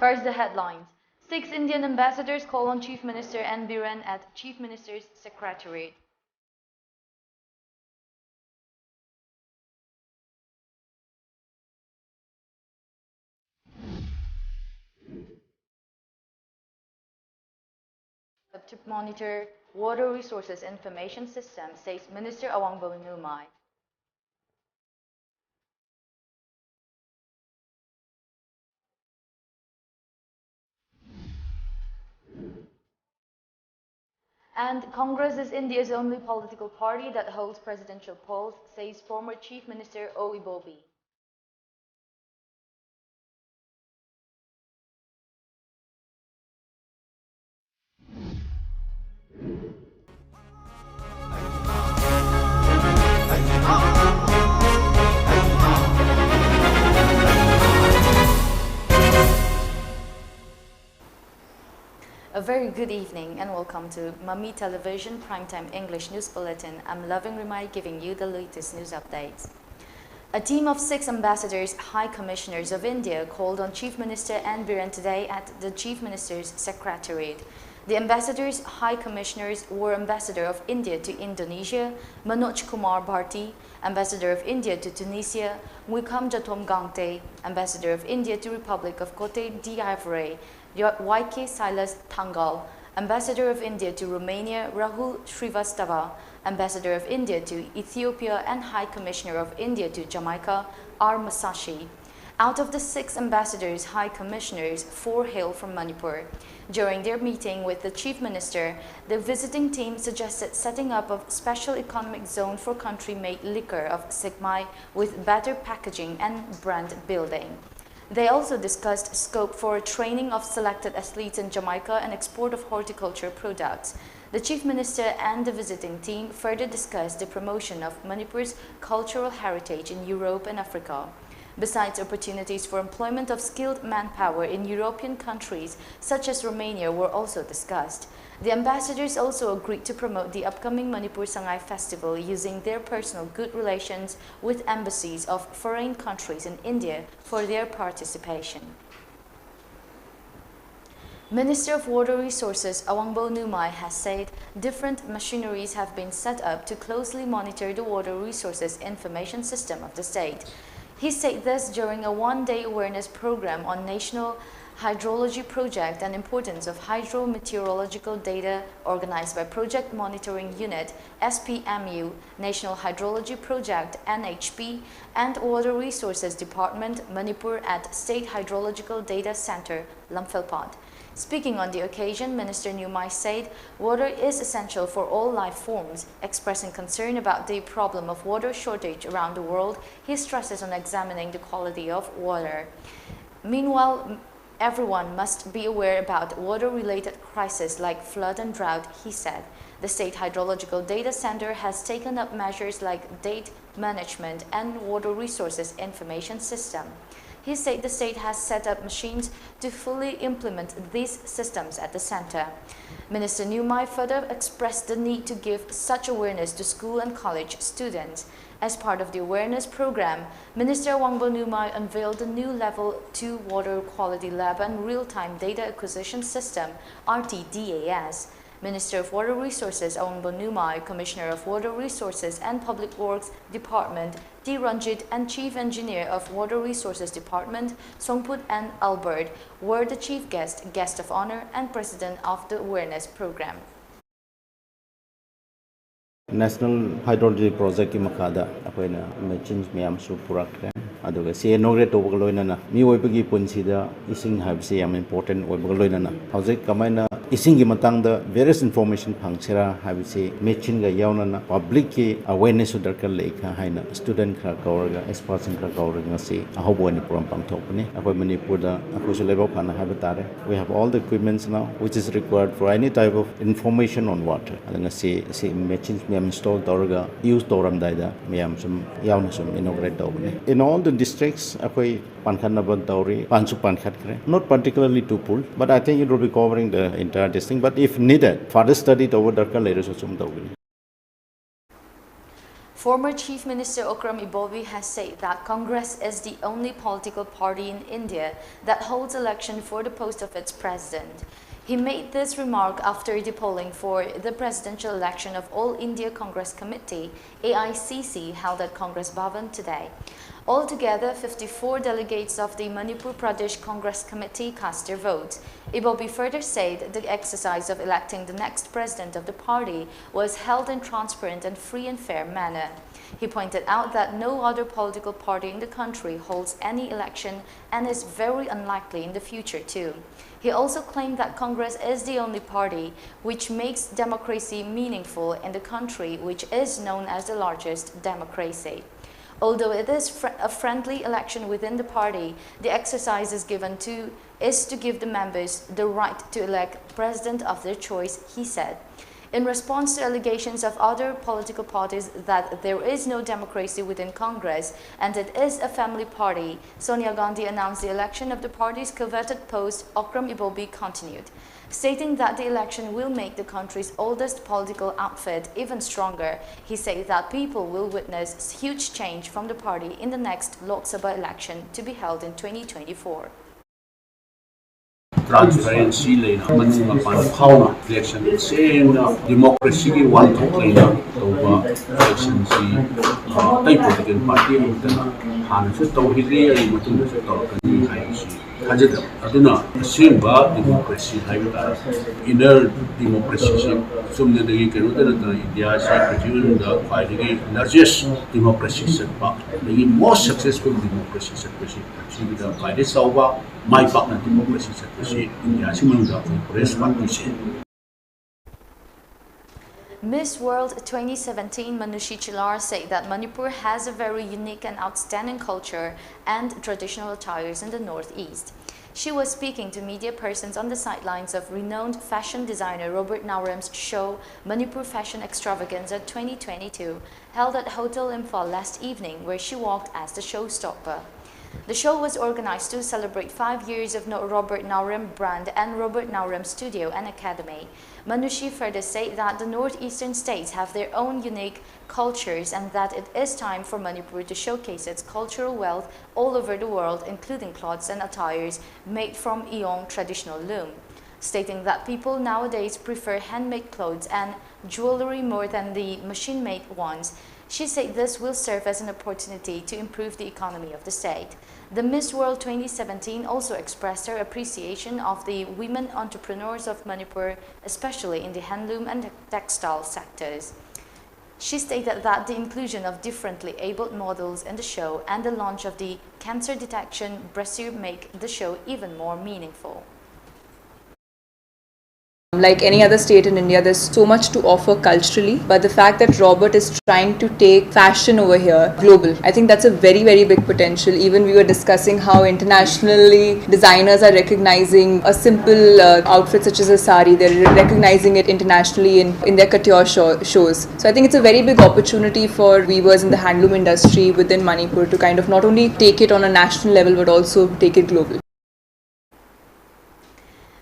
First, the headlines. 6 Indian ambassadors call on Chief Minister N. Biren at Chief Minister's Secretariat. To monitor water resources information system, says Minister Awangbo Numai. And Congress is India's only political party that holds presidential polls, says former Chief Minister O. Ibobi. A very good evening and welcome to MAMI Television Primetime English News Bulletin. I'm Loving Rimai giving you the latest news updates. A team of 6 ambassadors, High Commissioners of India called on Chief Minister N. Biren today at the Chief Minister's Secretariat. The ambassadors, High Commissioners, were Ambassador of India to Indonesia, Manoj Kumar Bharti, Ambassador of India to Tunisia, Mwikam Jatom Gangte, Ambassador of India to Republic of Cote d'Ivoire, YK Silas Thangal, Ambassador of India to Romania, Rahul Srivastava, Ambassador of India to Ethiopia and High Commissioner of India to Jamaica, R. Masashi. Out of the 6 ambassadors, High Commissioners, 4 hail from Manipur. During their meeting with the Chief Minister, the visiting team suggested setting up a special economic zone for country-made liquor of Sigmai with better packaging and brand building. They also discussed scope for training of selected athletes in Jamaica and export of horticulture products. The Chief Minister and the visiting team further discussed the promotion of Manipur's cultural heritage in Europe and Africa. Besides, opportunities for employment of skilled manpower in European countries such as Romania were also discussed. The ambassadors also agreed to promote the upcoming Manipur Sangai Festival using their personal good relations with embassies of foreign countries in India for their participation. Minister of Water Resources Awangbo Numai has said different machineries have been set up to closely monitor the water resources information system of the state. He said this during a one-day awareness program on National Hydrology Project and importance of hydrometeorological data organized by Project Monitoring Unit, SPMU, National Hydrology Project, NHP, and Water Resources Department, Manipur at State Hydrological Data Center, Lamphilpot. Speaking on the occasion, Minister Numai said water is essential for all life forms. Expressing concern about the problem of water shortage around the world, he stresses on examining the quality of water. Meanwhile, everyone must be aware about water-related crises like flood and drought, he said. The State Hydrological Data Center has taken up measures like date management and water resources information system. He said the state has set up machines to fully implement these systems at the center. Minister Numai further expressed the need to give such awareness to school and college students. As part of the awareness program, Minister Awangbo Numai unveiled the new Level 2 Water Quality Lab and Real-Time Data Acquisition System, RTDAS. Minister of Water Resources Awangbo Numai, Commissioner of Water Resources and Public Works Department D. Ranjit and Chief Engineer of Water Resources Department Songput and Albert were the chief guest of honor and president of the awareness program. National Hydrology Project ki makada akoina machines mayam su purakre aduga se inaugurate tobga loinana mi oibagi punsida ising habse yam important oibga loinana hojik kamaina ising gi matangda various information phangchira habse machine ga yawnana public ki awareness darkar leikha haina student kha kauraga experts kha kauraga se ahoboni program pangthokni akoi manipur da akoi su level khana habatare we have all the equipments now which is required for any type of information on water adanga se machines install Dorga, use Doram Dida, Miam Sum Yaunasum inaugurate Dogni. In all the districts, Akoi Pankanaban Dori, Pansu Pankhatkre, not particularly to pull, but I think it will be covering the entire district. But if needed, further study over Darka later Sum Dogni. Former Chief Minister Okram Ibobi has said that Congress is the only political party in India that holds election for the post of its president. He made this remark after the polling for the presidential election of All India Congress Committee (AICC) held at Congress Bhavan today. Altogether, 54 delegates of the Manipur Pradesh Congress Committee cast their votes. Ibobi further said the exercise of electing the next president of the party was held in transparent and free and fair manner. He pointed out that no other political party in the country holds any election and is very unlikely in the future too. He also claimed that Congress is the only party which makes democracy meaningful in the country, which is known as the largest democracy. Although it is a friendly election within the party, the exercise is to give the members the right to elect president of their choice, he said. In response to allegations of other political parties that there is no democracy within Congress and it is a family party, Sonia Gandhi announced the election of the party's coveted post. Okram Ibobi continued, stating that the election will make the country's oldest political outfit even stronger. He said that people will witness huge change from the party in the next Lok Sabha election to be held in 2024. Transparency lena mani mapan phawna election same democracy ki one thok lena toba election si tai political party amtana han se tawhiri ai matung se tawkani hai si thajada aduna simba democracy haibata inner democracy si sumne dagi kenu da India se prithvi da khwaidagi largest democracy setba the most successful democracy setba si da khwaidai sauba mai pakna democracy setba si India si manungda press party se. Miss World 2017 Manushi Chilar said that Manipur has a very unique and outstanding culture and traditional attires in the northeast. She was speaking to media persons on the sidelines of renowned fashion designer Robert Nauram's show Manipur Fashion Extravaganza 2022, held at Hotel Imphal last evening, where she walked as the showstopper. The show was organized to celebrate 5 years of Robert Nauram brand and Robert Nauram Studio and Academy. Manushi further said that the northeastern states have their own unique cultures and that it is time for Manipur to showcase its cultural wealth all over the world, including clothes and attires made from Eong traditional loom. Stating that people nowadays prefer handmade clothes and jewelry more than the machine-made ones, she said this will serve as an opportunity to improve the economy of the state. The Miss World 2017 also expressed her appreciation of the women entrepreneurs of Manipur, especially in the handloom and textile sectors. She stated that the inclusion of differently abled models in the show and the launch of the cancer detection brochure make the show even more meaningful. Like any other state in India, there's so much to offer culturally, but the fact that Robert is trying to take fashion over here global, I think that's a very, very big potential. Even we were discussing how internationally designers are recognizing a simple outfit such as a sari, they're recognizing it internationally in their couture shows. So I think it's a very big opportunity for weavers in the handloom industry within Manipur to kind of not only take it on a national level but also take it global.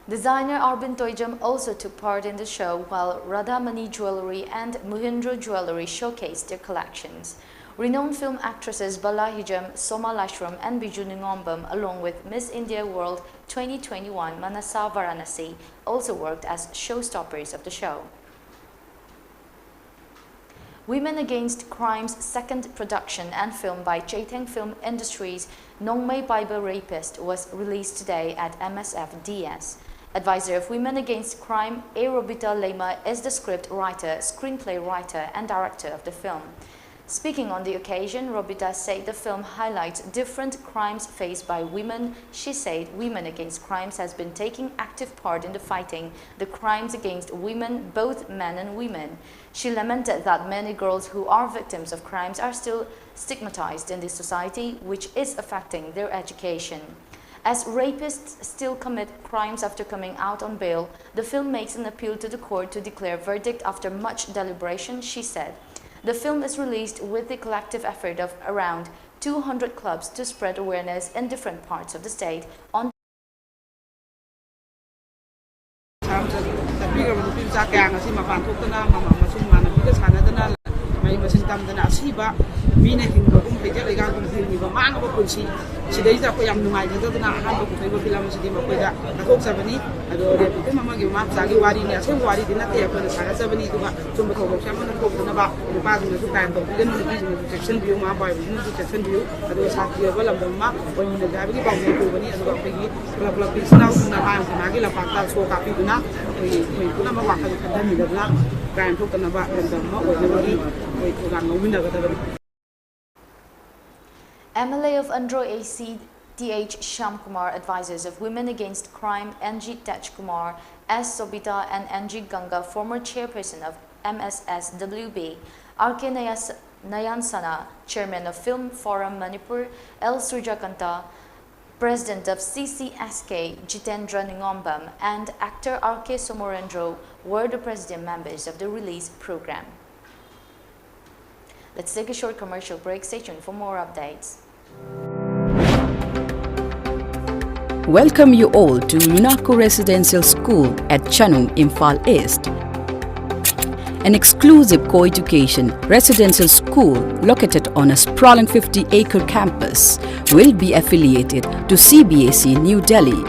Designer Arbind Toijam also took part in the show, while Radhamani Jewellery and Muhindra Jewellery showcased their collections. Renowned film actresses Bala Hijam, Soma Lashram and Biju Ningombam, along with Miss India World 2021 Manasa Varanasi, also worked as showstoppers of the show. Women Against Crime's second production and film by Chaiteng Film Industries, Nongmei Bible Rapist, was released today at MSFDS. Advisor of Women Against Crime, A. Robita Lema, is the script writer, screenplay writer and director of the film. Speaking on the occasion, Robita said the film highlights different crimes faced by women. She said Women Against Crimes has been taking active part in the fighting the crimes against women, both men and women. She lamented that many girls who are victims of crimes are still stigmatized in this society, which is affecting their education. As rapists still commit crimes after coming out on bail, the film makes an appeal to the court to declare verdict after much deliberation, she said. The film is released with the collective effort of around 200 clubs to spread awareness in different parts of the state on mai masin tam dana asiba bina hingba kum pejak legal kum hingba mana ba kunsi sidai ta ko yam nungai da dana ha ba ko ko filam sidi ma ko da ko sabani ado de ko mama gi ma sa gi wari ni ase wari dina te ko na sa sabani du ba tum ko ko sama na ko na ba ko ba na du kan ko den ni ji ni section view ma ba ni du section view ado sa ki ba lam ma ko ni da bi ba ni ko bani ado ko gi la pi sna na ba ko na gi la pa ta so ka pi du na ni ko na ma wa ka da ni da na kan to kana ba da ma ko ni wari ko ga no winda ga da MLA of Andhra AC T.H. Shyamkumar advisors of Women Against Crime N.G. Tejkumar, S. Sobita and N.G. Ganga, former chairperson of MSSWB, R.K. Nayansana, chairman of Film Forum Manipur, L. Surjakanta, president of CCSK, Jitendra Ningombam, and actor R.K. Somorendro were the president members of the release program. Let's take a short commercial break. Stay tuned for more updates. Welcome you all to Lunako Residential School at Chanung, Imphal East. An exclusive co-education residential school located on a sprawling 50-acre campus will be affiliated to CBSE New Delhi.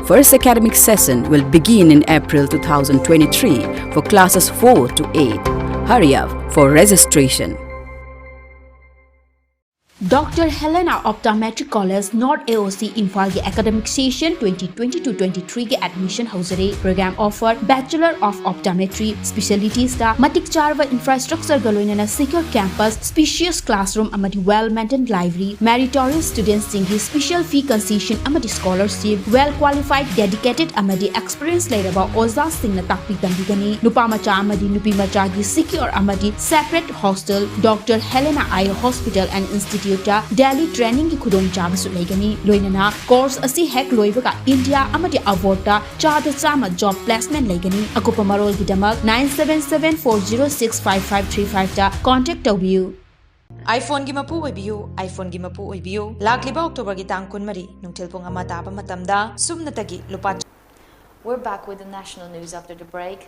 First academic session will begin in April 2023 for classes 4 to 8. Hurry up for registration. Dr. Helena Optometric College North AOC Imphal के academic session 2022-23 के admission होजरे program offer Bachelor of Optometry specialties का मटिक चारवा infrastructure गलोइनना secure campus spacious classroom अमरी well maintained library meritorious students सिंगी special fee concession अमरी scholarship well qualified dedicated अमरी experience लेरबा ओजा सिंगना ताकपी दंडिगनी नुपा मचा अमरी नुपी मचा की secure Amari separate hostel Dr. Helena Eye Hospital and Institute Delhi training की खुदों चाब सुलेगनी लोइनना course असी हेक लोइबका India अमरी अवॉर्डा चाद Chama job placement लेगनी अकुपा Marol की दमक 9774065535 ता contact तौबियु iPhone gi mapu oibiu iPhone gi mapu oibiu lakliba October gi tang kun mari nungthil pung ama taba matamda sumnatagi lupa. We're back with the national news after the break.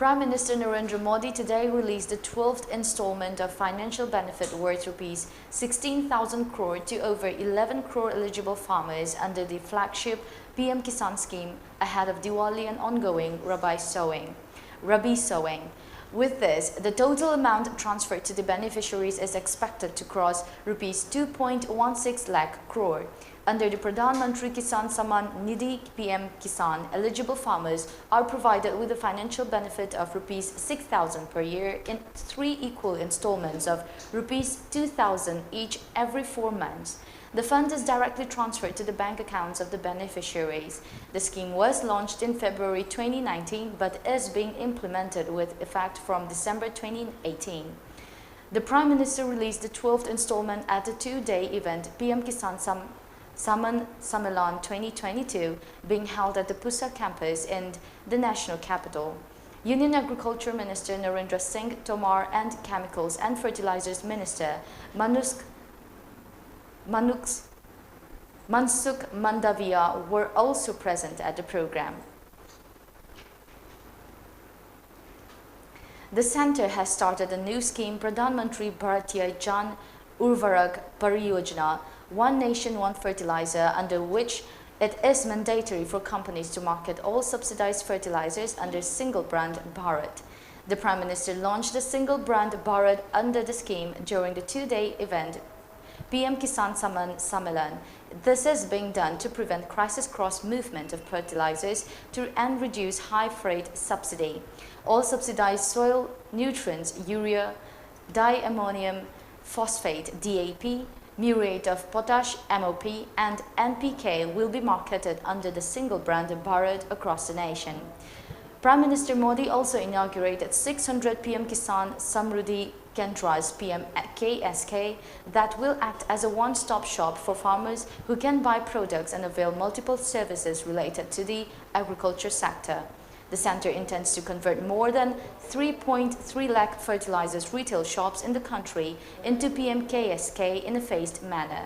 Prime Minister Narendra Modi today released the 12th installment of financial benefit worth rupees 16,000 crore to over 11 crore eligible farmers under the flagship PM Kisan scheme ahead of Diwali and ongoing Rabi sowing. With this, the total amount transferred to the beneficiaries is expected to cross rupees 2.16 lakh crore. Under the Pradhan Mantri Kisan Samman Nidhi PM Kisan, eligible farmers are provided with a financial benefit of rupees 6,000 per year in 3 equal installments of rupees 2,000 each every 4 months. The fund is directly transferred to the bank accounts of the beneficiaries. The scheme was launched in February 2019 but is being implemented with effect from December 2018. The Prime Minister released the 12th installment at a 2-day event, PM Kisan Samman Sammelan 2022, being held at the Pusa campus in the national capital. Union Agriculture Minister Narendra Singh Tomar and Chemicals and Fertilizers Minister Mansukh Mandavia were also present at the program. The centre has started a new scheme, Pradhan Mantri Bharatiya Jan Urvarak Pariyojana, One Nation, One Fertilizer, under which it is mandatory for companies to market all subsidized fertilizers under single brand Bharat. The Prime Minister launched the single brand Bharat under the scheme during the 2-day event, PM Kisan Samman Sammelan. This is being done to prevent crisis cross movement of fertilizers and reduce high freight subsidy. All subsidized soil nutrients, urea, diammonium phosphate, DAP, muriate of potash, MOP, and NPK will be marketed under the single brand Bharat across the nation. Prime Minister Modi also inaugurated 600 PM Kisan Samruddhi Kendras PM KSK that will act as a one-stop shop for farmers who can buy products and avail multiple services related to the agriculture sector. The centre intends to convert more than 3.3 lakh fertilizers retail shops in the country into PM KSK in a phased manner.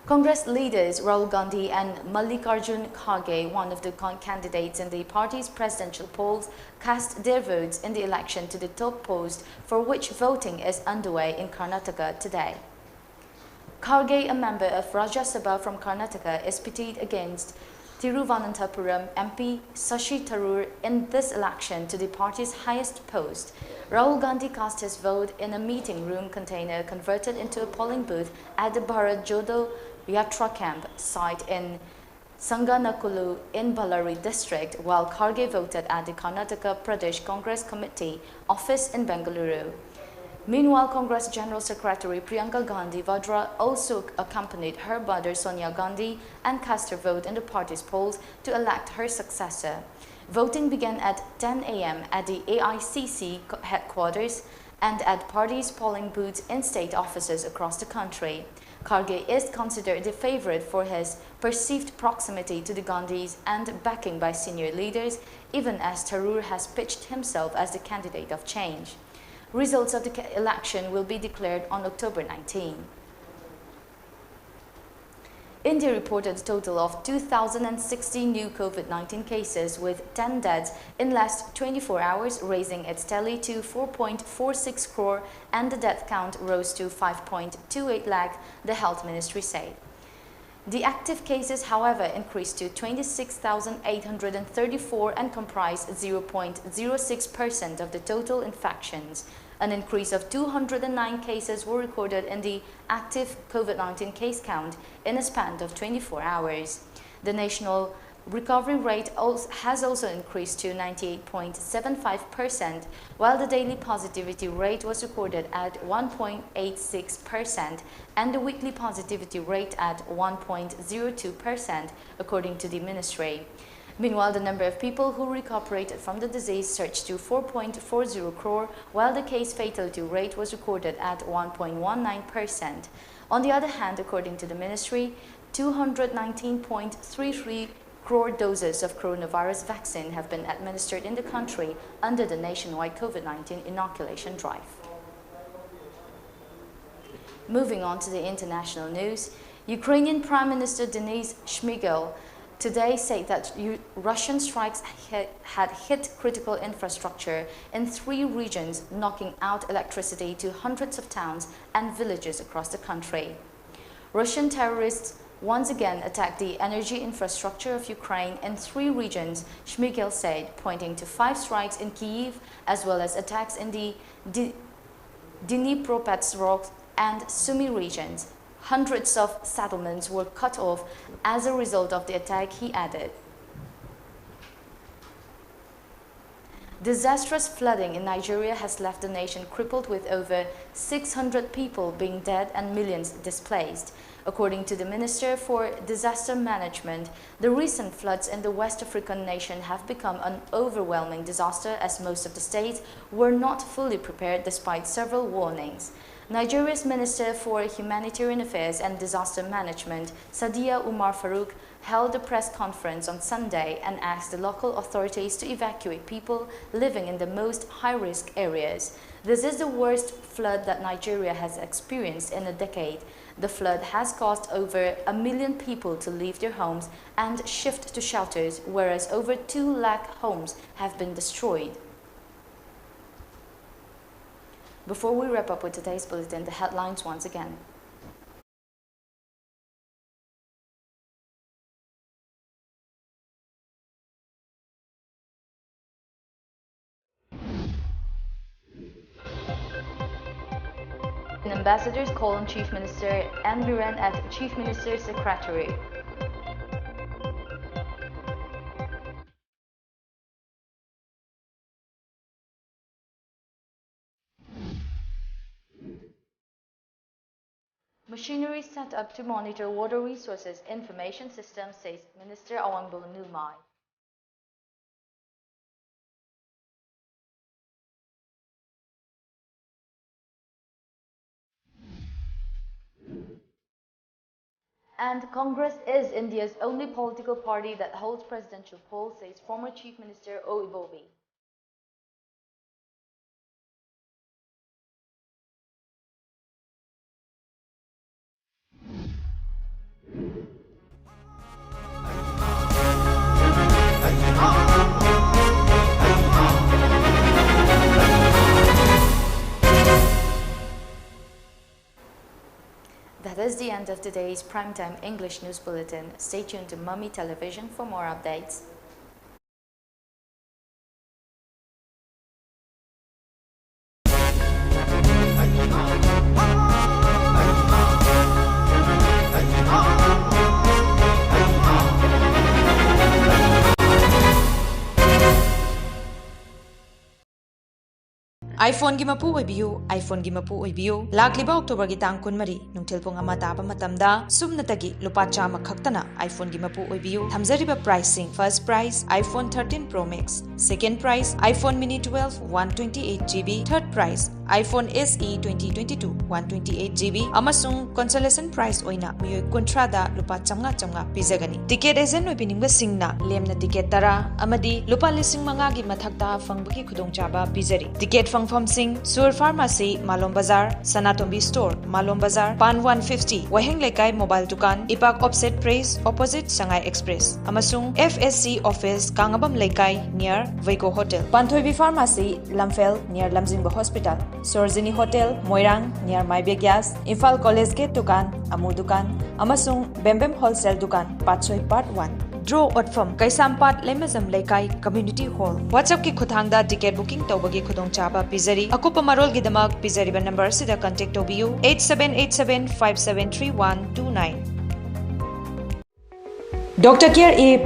Congress leaders Rahul Gandhi and Mallikarjun Kharge, one of the candidates in the party's presidential polls, cast their votes in the election to the top post, for which voting is underway in Karnataka today. Kharge, a member of Rajya Sabha from Karnataka, is pitted against Thiruvananthapuram MP Shashi Tharoor in this election to the party's highest post. Rahul Gandhi cast his vote in a meeting room container converted into a polling booth at the Bharat Jodo Yatra camp site in Sanganakulu in Ballari district, while Kharge voted at the Karnataka Pradesh Congress Committee office in Bengaluru. Meanwhile, Congress General Secretary Priyanka Gandhi Vadra also accompanied her mother Sonia Gandhi and cast her vote in the party's polls to elect her successor. Voting began at 10 a.m. at the AICC headquarters and at party's polling booths in state offices across the country. Kharge is considered the favorite for his perceived proximity to the Gandhis and backing by senior leaders, even as Tharoor has pitched himself as the candidate of change. Results of the election will be declared on October 19. India reported a total of 2,060 new COVID-19 cases with 10 deaths in last 24 hours, raising its tally to 4.46 crore, and the death count rose to 5.28 lakh, the health ministry said. The active cases, however, increased to 26,834 and comprise 0.06% of the total infections. An increase of 209 cases were recorded in the active COVID-19 case count in a span of 24 hours. The national recovery rate has also increased to 98.75%, while the daily positivity rate was recorded at 1.86% and the weekly positivity rate at 1.02%, according to the ministry. Meanwhile, the number of people who recuperated from the disease surged to 4.40 crore, while the case fatality rate was recorded at 1.19%. On the other hand, according to the ministry, 219.33 crore doses of coronavirus vaccine have been administered in the country under the nationwide COVID-19 inoculation drive. Moving on to the international news, Ukrainian Prime Minister Denis Shmyhal today said that Russian strikes had hit critical infrastructure in 3 regions, knocking out electricity to hundreds of towns and villages across the country. Russian terrorists once again attacked the energy infrastructure of Ukraine in 3 regions, Shmyhal said, pointing to 5 strikes in Kyiv as well as attacks in the Dnipropetrovsk and Sumy regions. Hundreds of settlements were cut off as a result of the attack, he added. Disastrous flooding in Nigeria has left the nation crippled with over 600 people being dead and millions displaced. According to the Minister for Disaster Management, the recent floods in the West African nation have become an overwhelming disaster as most of the states were not fully prepared despite several warnings. Nigeria's Minister for Humanitarian Affairs and Disaster Management, Sadia Umar Farouk, held a press conference on Sunday and asked the local authorities to evacuate people living in the most high-risk areas. This is the worst flood that Nigeria has experienced in a decade. The flood has caused over 1 million people to leave their homes and shift to shelters, whereas over 2 lakh homes have been destroyed. Before we wrap up with today's bulletin, the headlines once again. Ambassadors call on Chief Minister N. Biren as Chief Minister's Secretary. Machinery set up to monitor water resources information system, says Minister Awangbo Numai. And Congress is India's only political party that holds presidential polls, says former Chief Minister O. Ibobi. That is the end of today's primetime English news bulletin. Stay tuned to MAMI Television for more updates. iPhone gi mapu oibiu iPhone gi mapu oibiu lakliba October gi tang kunmari nungthil pung ama taba matamda sumnatagi lupa chama khaktana iPhone gi mapu oibiu thamjariba pricing first price iPhone 13 Pro Max second price iPhone Mini 12 128GB third price iPhone SE 2022 128GB amasung consolation price oina miyoi kontra da lupa chamnga pizagani ticket agent oibiningba singna lemna ticket tara amadi lupa lising manga gi mathakta fangbagi khudongchaba pizari ticket Fang Singh, Sur Pharmacy, Malom Bazar, Sanatombi Store, Malom Bazar, Pan 150, Waheng Lekai Mobile Dukan, Ipak Offset Praise, opposite Shanghai Express, Amasung FSC Office, Kangabam Lekai, near Vaiko Hotel, Panthoibi Pharmacy, Lamphel, near Lamjingba Hospital, Sorzini Hotel, Moirang, near Maibegyas, Infal College Gate Dukan, Amu Dukan, Amasung Bembem Wholesale Dukan, Patsoi Part 1. Draw Otfam Kaisampat Lemazam Lekai Community Hall. WhatsApp ki khuthangda ticket booking tawbagi khudongchaba pizari. Akupa marol gidamak pizariba number sida contact tobiyu 8787573129. Dr. Care E